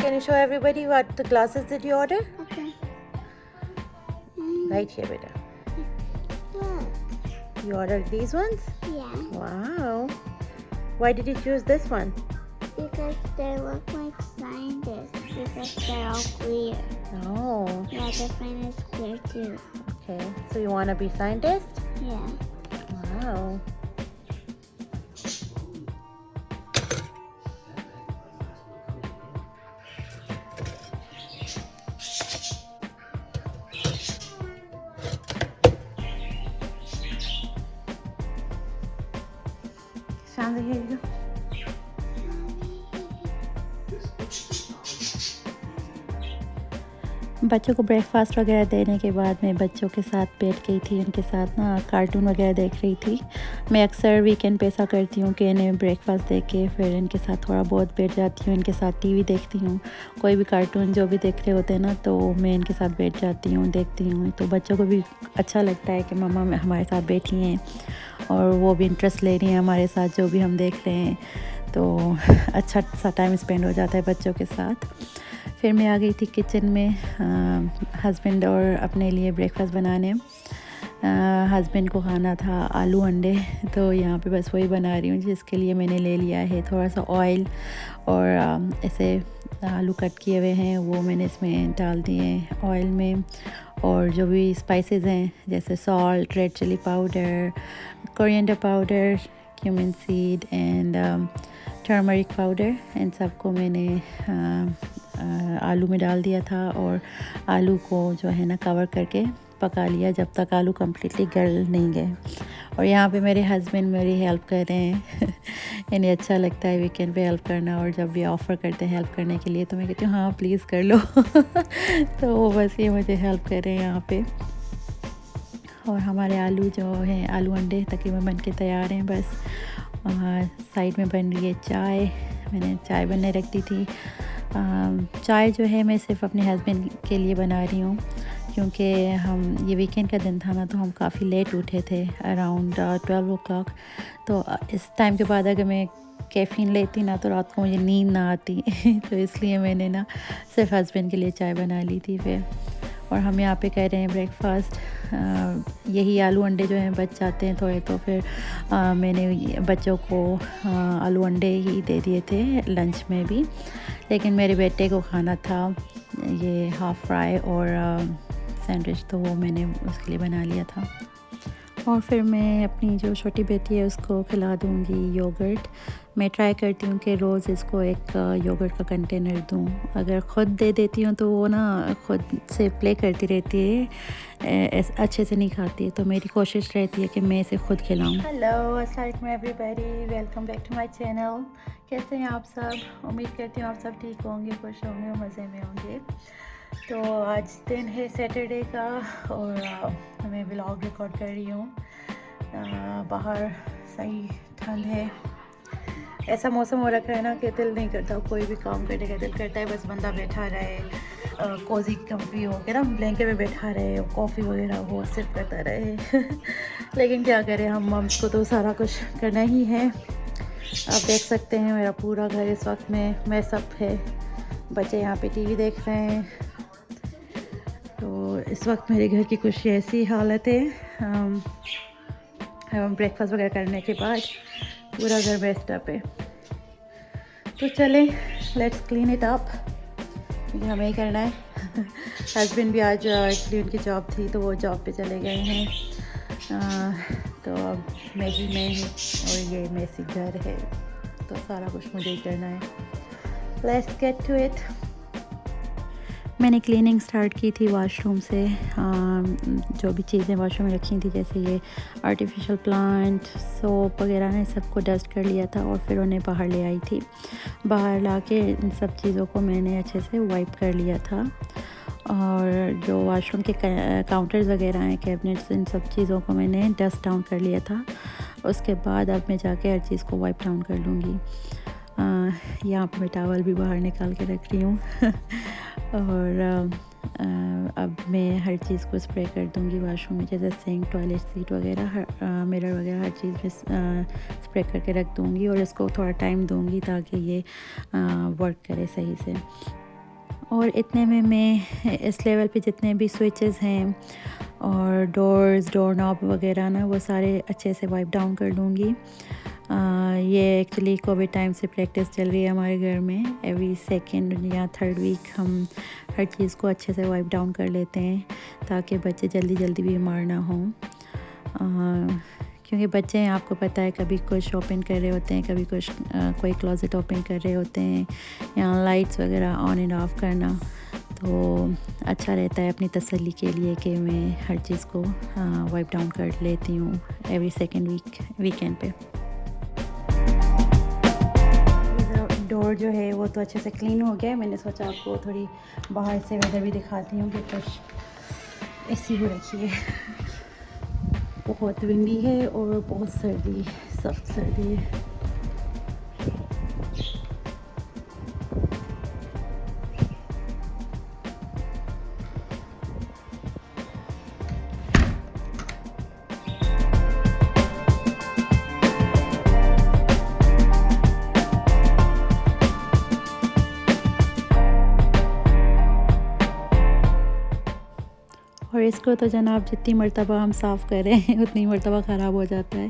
Can you show everybody what the glasses did you order? Okay. Right here, beta. Look. You ordered these ones? Yeah. Wow. Why did you choose this one? Because they look like scientists. Because they're all clear. Oh. Yeah, the frame is clear too. Okay. So you want to be scientist? Yeah. Wow. Sandra, here you go. बच्चों को breakfast वगैरह देने के बाद मैं बच्चों के साथ बैठ गई थी, उनके साथ ना कार्टून वगैरह देख रही थी। मैं अक्सर वीकेंड पे ऐसा करती हूँ कि इन्हें ब्रेकफास्ट दे के फिर इनके साथ थोड़ा बहुत बैठ जाती हूँ, इनके साथ टीवी देखती हूँ। कोई भी कार्टून जो भी देख रहे होते हैं ना तो मैं इनके साथ बैठ जाती हूँ, देखती हूँ। तो बच्चों को भी अच्छा लगता है कि मम्मा हमारे साथ बैठी हैं और वो भी इंटरेस्ट ले रही हैं हमारे साथ जो भी हम देख रहे हैं। तो अच्छा सा टाइम स्पेंड हो जाता है बच्चों के साथ। फिर मैं आ गई थी किचन में हस्बैंड और अपने लिए ब्रेकफास्ट बनाने। हस्बैंड को खाना था आलू अंडे, तो यहाँ पे बस वही बना रही हूँ जिसके लिए मैंने ले लिया है थोड़ा सा ऑयल और ऐसे आलू कट किए हुए हैं वो मैंने इसमें डाल दिए ऑयल में। और जो भी स्पाइसेस हैं जैसे salt, red chilli powder, coriander powder, cumin seed and turmeric powder, इन सबको मैंने आलू में डाल दिया था और आलू को जो है ना कवर करके पका लिया जब तक आलू कम्प्लीटली गल नहीं गए। और यहाँ पे मेरे हस्बैंड मेरी हेल्प कर रहे हैं इन्हें अच्छा लगता है वीकेंड पे हेल्प करना, और जब भी ऑफ़र करते हैं हेल्प करने के लिए तो मैं कहती हूँ हाँ प्लीज़ कर लो तो वो बस ये मुझे हेल्प कर रहे हैं यहाँ पे। और हमारे आलू जो हैं आलू अंडे तकरीबन बन के तैयार हैं। बस साइड में बन रही है चाय, मैंने चाय बनने रख दी थी। चाय जो है मैं सिर्फ अपने हस्बैंड के लिए बना रही हूँ क्योंकि हम ये वीकेंड का दिन था ना तो हम काफ़ी लेट उठे थे अराउंड 12 o'clock। तो इस टाइम के बाद अगर मैं कैफ़ीन लेती ना तो रात को मुझे नींद ना आती तो इसलिए मैंने ना सिर्फ हस्बैंड के लिए चाय बना ली थी फिर। और हम यहाँ पे कर रहे हैं ब्रेकफास्ट। यही आलू अंडे जो हैं बच जाते हैं थोड़े तो फिर मैंने बच्चों को आलू अंडे ही दे दिए थे लंच में भी, लेकिन मेरे बेटे को खाना था ये हाफ़ फ्राई और सैंडविच, तो वो मैंने उसके लिए बना लिया था। और फिर मैं अपनी जो छोटी बेटी है उसको खिला दूँगी योगर्ट। मैं ट्राई करती हूँ कि रोज़ इसको एक योगर्ट का कंटेनर दूँ। अगर ख़ुद दे देती हूँ तो वो ना ख़ुद से प्ले करती रहती है, अच्छे से नहीं खाती है, तो मेरी कोशिश रहती है कि मैं इसे ख़ुद खिलाऊँ। हेलो अस्सलाम वालेकुम everybody, welcome back to my channel. कैसे हैं आप सब? उम्मीद करती हूँ आप सब ठीक होंगे, खुश होंगे और मज़े में होंगे। तो आज दिन है सैटरडे का और मैं व्लॉग रिकॉर्ड कर रही हूँ। बाहर सही ठंड है, ऐसा मौसम हो रखा है ना कि दिल नहीं करता कोई भी काम करने का, दिल करता है बस बंदा बैठा रहे, कोजी कम्फी हो के ना ब्लैंकेट में बैठा रहे, कॉफ़ी वगैरह हो सिर्फ करता रहे लेकिन क्या करें, हम मम्स को तो सारा कुछ करना ही है। आप देख सकते हैं मेरा पूरा घर इस वक्त में मैसअप है, बच्चे यहाँ पे टीवी देख रहे हैं। तो इस वक्त मेरे घर की कुछ ऐसी हालत है। हम ब्रेकफास्ट वगैरह करने के बाद पूरा घर बेस्ट अप है। तो चलें लेट्स क्लीन इट अप, क्योंकि हमें ही करना है हस्बैंड भी आज एक्चुअली उनकी जॉब थी तो वो जॉब पे चले गए हैं। तो अब मैगी में है और ये मेसी घर है तो सारा कुछ मुझे ही करना है। Let's get to it. मैंने क्लीनिंग स्टार्ट की थी वाशरूम से। जो भी चीज़ें वाशरूम में रखी थी जैसे ये आर्टिफिशियल प्लांट, सोप वगैरह ने सबको डस्ट कर लिया था और फिर उन्हें बाहर ले आई थी। बाहर लाके इन सब चीज़ों को मैंने अच्छे से वाइप कर लिया था। और जो वाशरूम के काउंटर्स वगैरह हैं, कैबिनेट्स, इन सब चीज़ों को मैंने डस्ट डाउन कर लिया था। उसके बाद अब मैं जाके हर चीज़ को वाइप डाउन कर लूँगी। यहाँ पर मैं टावल भी बाहर निकाल के रख रही हूँ और अब मैं हर चीज़ को स्प्रे कर दूँगी वाशरूम में, जैसे सिंक, टॉयलेट सीट वगैरह, मिरर वगैरह हर चीज़ में स्प्रे करके रख दूँगी और इसको थोड़ा टाइम दूँगी ताकि ये वर्क करे सही से। और इतने में मैं इस लेवल पे जितने भी स्विचेस हैं और डोर्स, डोर नॉब वगैरह ना, वो सारे अच्छे से वाइप डाउन कर लूँगी। ये एक्चुअली कोविड टाइम से प्रैक्टिस चल रही है हमारे घर में। एवरी सेकेंड या थर्ड वीक हम हर चीज़ को अच्छे से वाइप डाउन कर लेते हैं ताकि बच्चे जल्दी जल्दी बीमार ना हों। क्योंकि बच्चे हैं, आपको पता है, कभी कुछ ओपन कर रहे होते हैं, कभी कुछ कोई क्लोजेट ओपन कर रहे होते हैं, या लाइट्स वगैरह ऑन एंड ऑफ़ करना। तो अच्छा रहता है अपनी तसल्ली के लिए कि मैं हर चीज़ को वाइप डाउन कर लेती हूँ एवरी सेकेंड वीकेंड पे। डोर जो है वो तो अच्छे से क्लीन हो गया है। मैंने सोचा आपको थोड़ी बाहर से वेदर भी दिखाती हूँ कि कुछ ऐसी हो रखी है। बहुत विंडी है और बहुत सर्दी, सख्त सर्दी है। और इसको तो जनाब जितनी मर्तबा हम साफ़ करें उतनी मर्तबा ख़राब हो जाता है।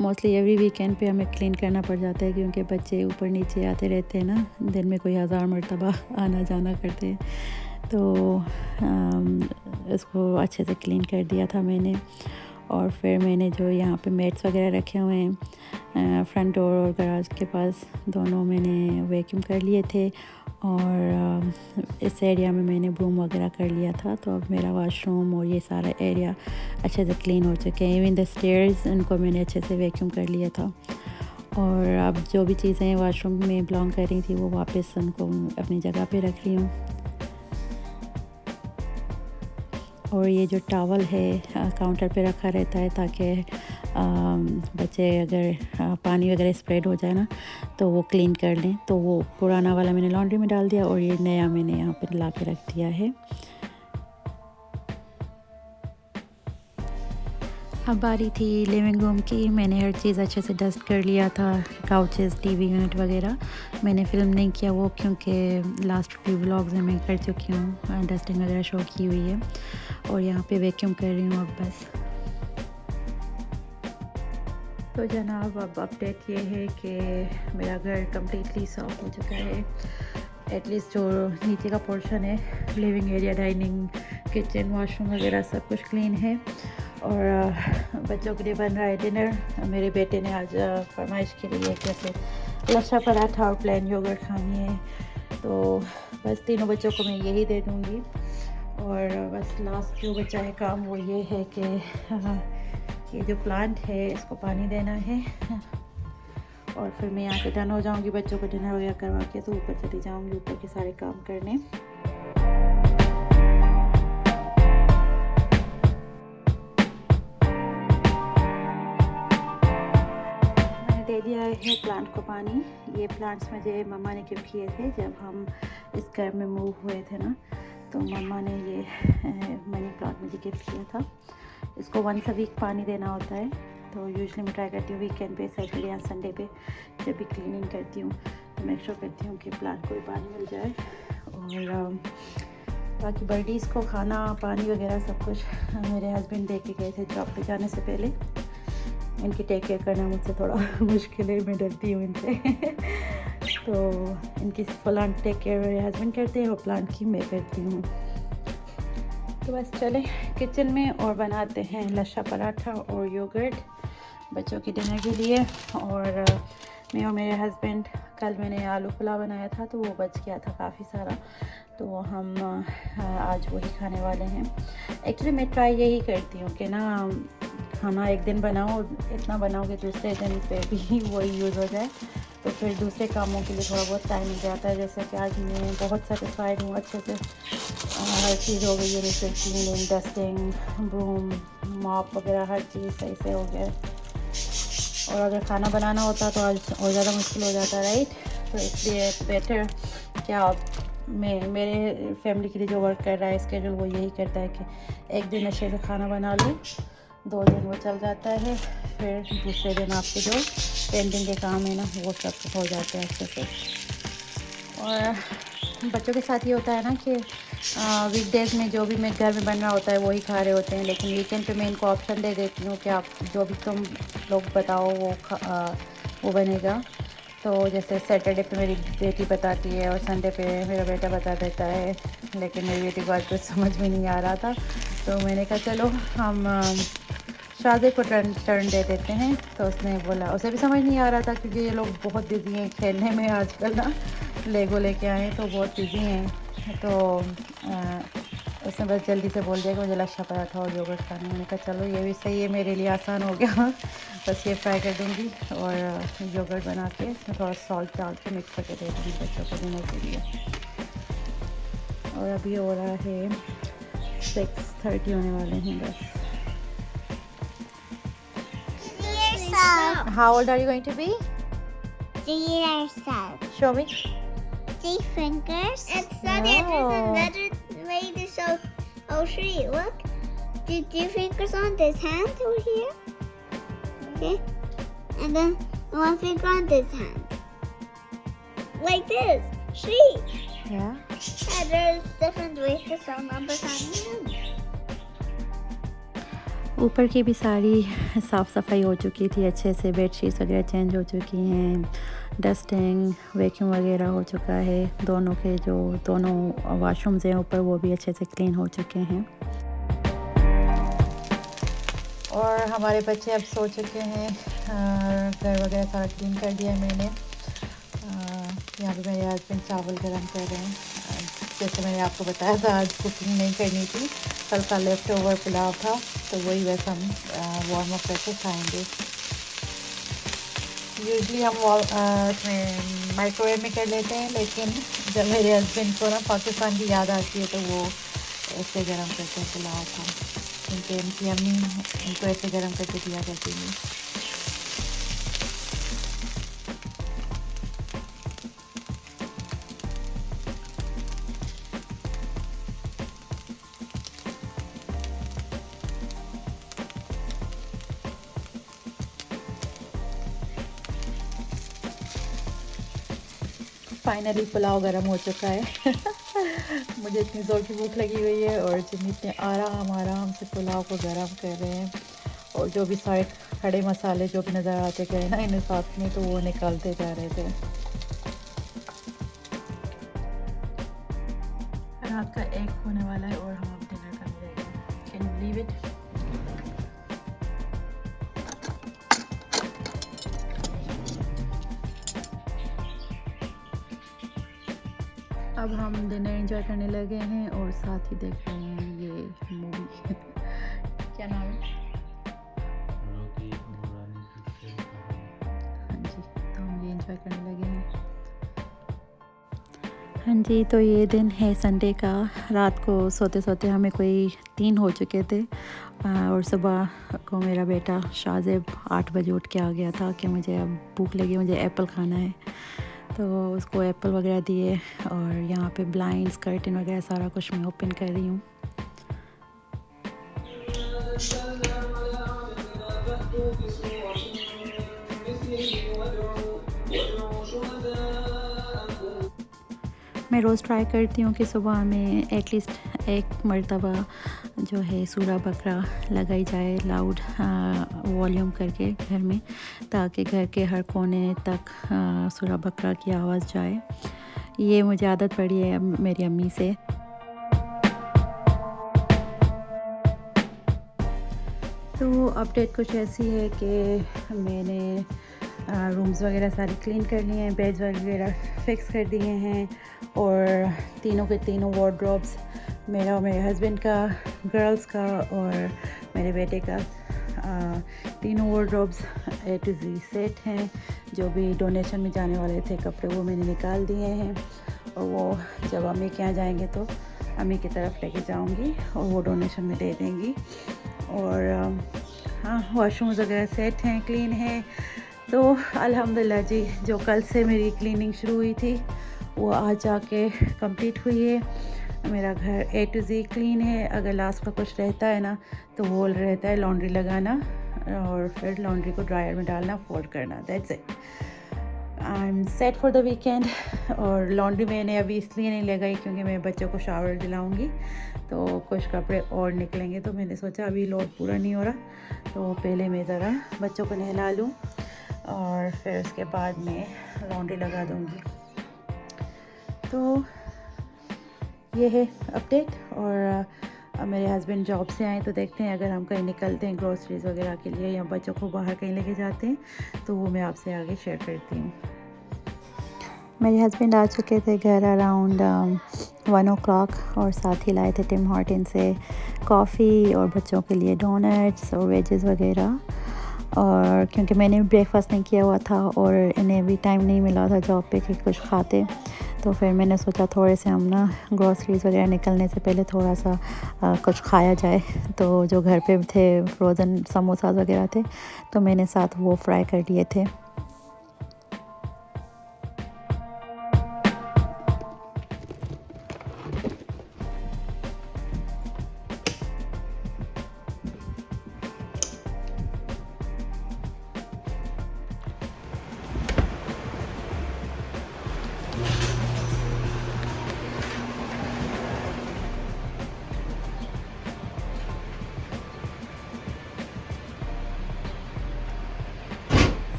मोस्टली एवरी वीकेंड पे हमें क्लीन करना पड़ जाता है क्योंकि बच्चे ऊपर नीचे आते रहते हैं ना, दिन में कोई 1000 मर्तबा आना जाना करते हैं। तो इसको अच्छे से क्लीन कर दिया था मैंने। और फिर मैंने जो यहाँ पे मैट्स वगैरह रखे हुए हैं फ्रंट डोर और गराज के पास, दोनों मैंने वैक्यूम कर लिए थे। और इस एरिया में मैंने ब्रूम वगैरह कर लिया था। तो अब मेरा वॉशरूम और ये सारा एरिया अच्छे से क्लीन हो चुके हैं। इवन द स्टेयर्स, इनको मैंने अच्छे से वैक्यूम कर लिया था। और अब जो भी चीज़ें वॉशरूम में बिलोंग कर रही थी वो वापस उनको अपनी जगह पे रख रही हूँ। और ये जो टॉवल है काउंटर पे रखा रहता है ताकि बच्चे अगर पानी वगैरह स्प्रेड हो जाए ना तो वो क्लीन कर लें। तो वो पुराना वाला मैंने लॉन्ड्री में डाल दिया और ये नया मैंने यहाँ पे ला के रख दिया है। अब बारी थी लिविंग रूम की। मैंने हर चीज़ अच्छे से डस्ट कर लिया था, काउचेस, टीवी यूनिट वगैरह। मैंने फ़िल्म नहीं किया वो क्योंकि लास्ट फ्यू व्लॉग्स में मैं कर चुकी हूँ, डस्टिंग वगैरह शो की हुई है। और यहाँ पे वैक्यूम कर रही हूँ अब बस। तो जनाब अब अपडेट ये है कि मेरा घर कम्प्लीटली साफ़ हो चुका है। एटलीस्ट जो नीचे का पोर्शन है, living area, dining, kitchen, washroom वगैरह सब कुछ क्लीन है। और बच्चों के लिए बन रहा है डिनर। मेरे बेटे ने आज फरमाइश के लिए जैसे लच्छा पराठा और प्लेन योगर्ट खानी है। तो बस तीनों बच्चों को मैं यही दे दूँगी। और बस लास्ट जो बचा है काम वो ये है कि ये जो प्लांट है इसको पानी देना है। और फिर मैं यहाँ पे डन हो जाऊँगी, बच्चों को डिनर वगैरह करवा के तो ऊपर चली जाऊँगी, ऊपर के सारे काम करने। मैंने दे दिया है प्लांट को पानी। ये प्लांट्स मुझे मम्मा ने गिफ्ट किए थे जब हम इस घर में मूव हुए थे ना, तो मम्मा ने ये मनी प्लांट मुझे गिफ्ट किया था। इसको वंस अ वीक पानी देना होता है। तो यूजुअली मैं ट्राई करती हूँ वीकेंड पे, सैटरडे या संडे पे जब भी क्लीनिंग करती हूँ तो मेक श्योर करती हूँ कि प्लांट को भी पानी मिल जाए। और बाकी बर्डीज़ को खाना, पानी वगैरह सब कुछ मेरे हस्बैंड दे के गए थे जॉब पे जाने से पहले। इनकी टेक केयर करना मुझसे थोड़ा मुश्किल है, मैं डरती हूँ इनसे तो इनकी प्लांट टेक केयर मेरे हस्बैंड करते हैं और प्लांट की मैं करती हूँ। तो बस चले किचन में और बनाते हैं लच्छा पराठा और योगर्ट बच्चों के डिनर के लिए। और मैं और मेरे हस्बैंड, कल मैंने आलू पुलाव बनाया था तो वो बच गया था काफ़ी सारा, तो हम आज वही खाने वाले हैं। एक्चुअली मैं ट्राई यही करती हूँ कि ना खाना एक दिन बनाओ, इतना बनाओ कि दूसरे दिन पे भी वही यूज़ हो जाए, तो फिर दूसरे कामों के लिए थोड़ा बहुत टाइम मिल जाता है। जैसे कि आज मैं बहुत सेटिस्फाइड हूँ, अच्छे से हर चीज़ हो गई है, जैसे क्लीनिंग, डस्टिंग, ब्रूम, मॉप वगैरह हर चीज़ सही से हो गया। और अगर खाना बनाना होता तो आज और ज़्यादा मुश्किल हो जाता, राइट। तो इसलिए बेटर क्या मैं मेरे फैमिली के लिए जो वर्क कर रहा है स्केड्यूल वो यही करता है कि एक दिन अच्छे से खाना बना लो, 2 दिन वो चल जाता है, फिर दूसरे दिन आपके जो पेंटिंग के काम है ना वो सब हो जाते हैं अच्छे से। और बच्चों के साथ ये होता है ना कि वीकडेज़ में जो भी मैं घर में बन रहा होता है वही खा रहे होते हैं, लेकिन वीकेंड पे मैं इनको ऑप्शन दे देती हूँ कि आप जो भी तुम लोग बताओ वो बनेगा। तो जैसे सैटरडे पे मेरी बेटी बताती है और संडे पे मेरा बेटा बता देता है, लेकिन मेरी बेटी को आज कुछ समझ में नहीं आ रहा था, तो मैंने कहा चलो हम शादी को टर्न दे देते हैं। तो उसने बोला, उसे भी समझ नहीं आ रहा था क्योंकि ये लोग बहुत बिज़ी हैं खेलने में आजकल ना, लेगो लेके आए तो बहुत बिज़ी हैं। तो उसने बस जल्दी से बोल दिया कि मुझे लच्छा पराठा और योगर्ट खाना है। मैंने कहा चलो ये भी सही है, मेरे लिए आसान हो गया बस ये फ्राई कर दूँगी और योगर्ट बना के उसमें थोड़ा सॉल्ट डाल के मिक्स करके दे दूँगी बच्चों को डिनर के लिए। और अभी हो रहा है 6:30 होने वाले हैं बस। How old are you going to be? 3 years old. Show me. 3 fingers. And Sunny, Wow. there's another way to show. Oh, Shri, look. Do 2 fingers on this hand over here. Okay. And then 1 finger on this hand. Like this. Shri. Yeah. And there's different ways to show numbers on hands. ऊपर की भी सारी साफ़ सफाई हो चुकी थी अच्छे से, बेडशीट्स वगैरह चेंज हो चुकी हैं, डस्टिंग वैक्यूम वगैरह हो चुका है, दोनों वाशरूम्स हैं ऊपर वो भी अच्छे से क्लीन हो चुके हैं। और हमारे बच्चे अब सो चुके हैं, घर वगैरह सारा क्लीन कर दिया है मैंने। यहाँ पे मेरे हस्बैंड चावल गरम कर रहे हैं। जैसे मैंने आपको बताया था आज कुकिंग नहीं करनी थी, कल का लेफ़्ट ओवर पुलाव था, तो वही वैसे हम वार्म अप करके खाएंगे। यूजुअली हम उसमें माइक्रोवेव में कर लेते हैं, लेकिन जब मेरे हस्बैंड को ना पाकिस्तान की याद आती है तो वो ऐसे गरम करते हैं पुलाव को, क्योंकि इनकी अम्मी इनको ऐसे गरम करके दिया करती है। फाइनली पुलाव गरम हो चुका है मुझे इतनी ज़ोर की भूख लगी हुई है और जितनी इतने आराम से पुलाव को गरम कर रहे हैं, और जो भी सारे खड़े मसाले जो भी नज़र आते गए ना इन्हें साथ में, तो वो निकालते जा रहे थे। रात का 1 होने वाला है और हम अब डिनर करने जाएंगे। Can you believe it? अब हम डिनर एंजॉय करने लगे हैं और साथ ही देख रहे हैं ये मूवी क्या नाम है? हाँ जी, तो हम ये एंजॉय करने लगे हैं। हाँ जी, तो ये दिन है संडे का। रात को सोते सोते हमें कोई 3 हो चुके थे और सुबह को मेरा बेटा शाहज़ेब 8 बजे उठ के आ गया था कि मुझे अब भूख लगी, मुझे एप्पल खाना है। तो उसको एप्पल वगैरह दिए और यहाँ पे ब्लाइंड्स कर्टन वगैरह सारा कुछ मैं ओपन कर रही हूँ। मैं रोज़ ट्राई करती हूँ कि सुबह में एटलीस्ट एक मर्तबा जो है सूरा बकरा लगाई जाए लाउड वॉल्यूम करके घर में, ताकि घर के हर कोने तक सूरा बकरा की आवाज़ जाए। ये मुझे आदत पड़ी है मेरी अम्मी से। तो अपडेट कुछ ऐसी है कि मैंने रूम्स वगैरह सारी क्लीन कर लिए हैं, बेड्स वगैरह फिक्स कर दिए हैं, और तीनों के तीनों वार्डरोब्स, मेरा और मेरे हस्बैंड का, गर्ल्स का और मेरे बेटे का, तीनों wardrobes A to Z set हैं। जो भी डोनेशन में जाने वाले थे कपड़े वो मैंने निकाल दिए हैं, और वो जब अम्मी के यहाँ जाएंगे तो अम्मी की तरफ लेके जाऊंगी और वो डोनेशन में दे देंगी। और हाँ, वॉशरूम्स वगैरह सेट हैं, क्लीन हैं। तो अल्हम्दुलिल्लाह जी, जो कल से मेरी क्लीनिंग शुरू हुई थी वो आज जाके कंप्लीट हुई है। मेरा घर A to Z क्लीन है। अगर लास्ट का कुछ रहता है ना तो वो रहता है लॉन्ड्री लगाना और फिर लॉन्ड्री को ड्रायर में डालना, फोल्ड करना, that's it. I am set for the weekend. और लॉन्ड्री मैंने अभी इसलिए नहीं लगाई क्योंकि मैं बच्चों को शावर दिलाऊंगी, तो कुछ कपड़े और निकलेंगे, तो मैंने सोचा अभी लोड पूरा नहीं हो रहा तो पहले मैं ज़रा बच्चों को नहला लूँ और फिर उसके बाद मैं लॉन्ड्री लगा दूँगी। तो ये है अपडेट। और अब मेरे हस्बैंड जॉब से आए तो देखते हैं अगर हम कहीं निकलते हैं ग्रोसरीज़ वगैरह के लिए या बच्चों को बाहर कहीं लेके जाते हैं तो वो मैं आपसे आगे शेयर करती हूँ। मेरे हस्बैंड आ चुके थे घर अराउंड 1 o'clock और साथ ही लाए थे टिम हॉर्टन से कॉफ़ी और बच्चों के लिए डोनट्स और वेजेस वगैरह। और क्योंकि मैंने ब्रेकफास्ट नहीं किया हुआ था और इन्हें भी टाइम नहीं मिला था जॉब पे कि कुछ खाते, तो फिर मैंने सोचा थोड़े से हम ना ग्रोसरीज़ वगैरह निकलने से पहले थोड़ा सा कुछ खाया जाए। तो जो घर पे थे फ्रोज़न समोसा वगैरह थे तो मैंने साथ वो फ्राई कर लिए थे।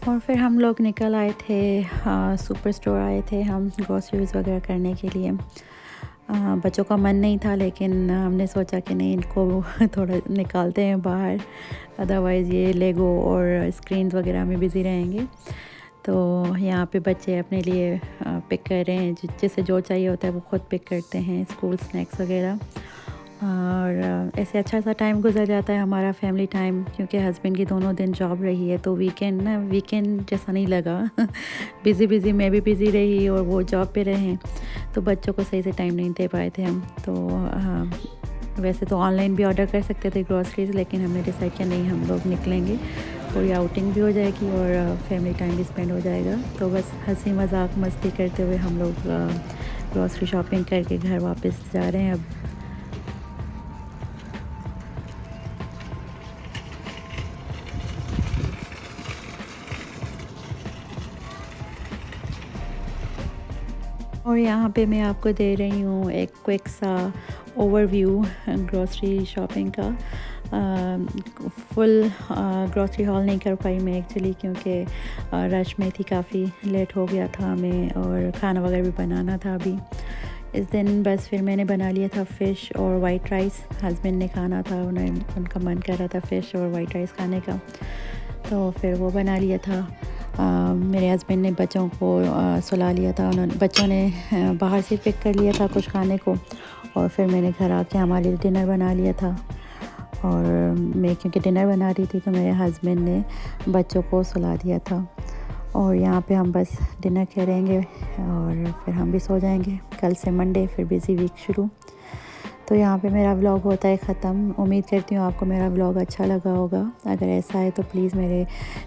और फिर हम लोग निकल आए थे, सुपर स्टोर आए थे हम ग्रोसरीज़ वगैरह करने के लिए। बच्चों का मन नहीं था लेकिन हमने सोचा कि नहीं, इनको थोड़ा निकालते हैं बाहर, अदरवाइज़ ये लेगो और स्क्रीन्स वगैरह में बिज़ी रहेंगे। तो यहाँ पे बच्चे अपने लिए पिक कर रहे हैं, जिसे जो चाहिए होता है वो खुद पिक करते हैं, स्कूल स्नैक्स वगैरह। और ऐसे अच्छा सा टाइम गुजर जाता है हमारा फैमिली टाइम, क्योंकि हस्बैंड की दोनों दिन जॉब रही है तो वीकेंड जैसा नहीं लगा। बिज़ी मैं भी बिज़ी रही और वो जॉब पे रहे, तो बच्चों को सही से टाइम नहीं दे पाए थे हम। तो वैसे तो ऑनलाइन भी ऑर्डर कर सकते थे ग्रोसरीज़, लेकिन हमने डिसाइड किया नहीं, हम लोग निकलेंगे, थोड़ी आउटिंग भी हो जाएगी और फैमिली टाइम भी स्पेंड हो जाएगा। तो बस हंसी मजाक मस्ती करते हुए हम लोग ग्रोसरी शॉपिंग करके घर वापस जा रहे हैं अब। और यहाँ पे मैं आपको दे रही हूँ एक क्विक सा ओवरव्यू ग्रोसरी शॉपिंग का। फुल ग्रोसरी हॉल नहीं कर पाई मैं एक्चुअली, क्योंकि रश में थी, काफ़ी लेट हो गया था हमें और खाना वगैरह भी बनाना था अभी इस दिन। बस फिर मैंने बना लिया था फ़िश और वाइट राइस, हस्बैंड ने खाना था, उनका मन कर रहा था फ़िश और वाइट राइस खाने का, तो फिर वो बना लिया था। मेरे हस्बैंड ने बच्चों को सुला लिया था, बच्चों ने बाहर से पिक कर लिया था कुछ खाने को, और फिर मैंने घर आके हमारे लिए डिनर बना लिया था। और मैं क्योंकि डिनर बना रही थी तो मेरे हस्बैंड ने बच्चों को सुला दिया था। और यहाँ पे हम बस डिनर करेंगे और फिर हम भी सो जाएंगे। कल से मंडे, फिर बिज़ी वीक शुरू। तो यहाँ पे मेरा व्लॉग होता है ख़त्म। उम्मीद करती हूँ आपको मेरा व्लॉग अच्छा लगा होगा। अगर ऐसा है तो प्लीज़ मेरे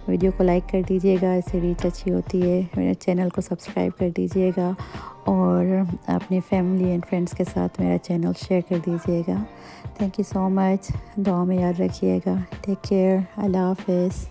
वीडियो को लाइक कर दीजिएगा, इससे रीच अच्छी होती है। मेरे चैनल को सब्सक्राइब कर दीजिएगा और अपनी फैमिली एंड फ्रेंड्स के साथ मेरा चैनल शेयर कर दीजिएगा। Thank you so much. दुआ में याद रखिएगा। Take care. अल्लाह हाफ़िज़।